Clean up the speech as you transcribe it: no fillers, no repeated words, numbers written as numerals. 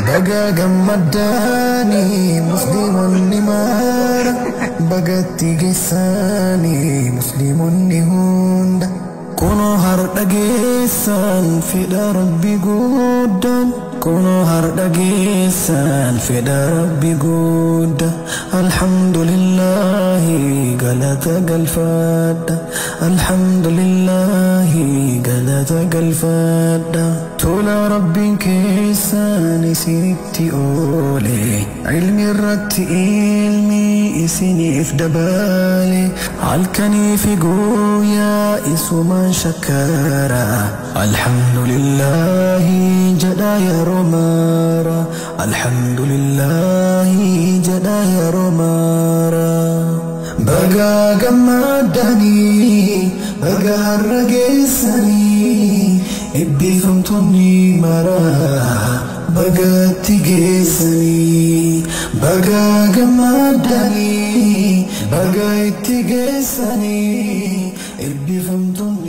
baga gammadani muslimun mara bagatti gesani muslimun hunda kono har dagesan fida rabbi guddan kono har dagesan fida rabbi gudda alhamdulillah galata galfada alhamdulillah galata galfada tola rabbin kesan isinitti ole ilmi irratti ilmi isinif dabale halkani fi goya isuma شكرا الحمد لله جدا يا رمارا الحمد لله جدا يا رمارا بقى قمدني بقى الرقصني ابي فهمتني مرا بقى تقيسني بقى قمدني بقى تقيسني ابي فهمتني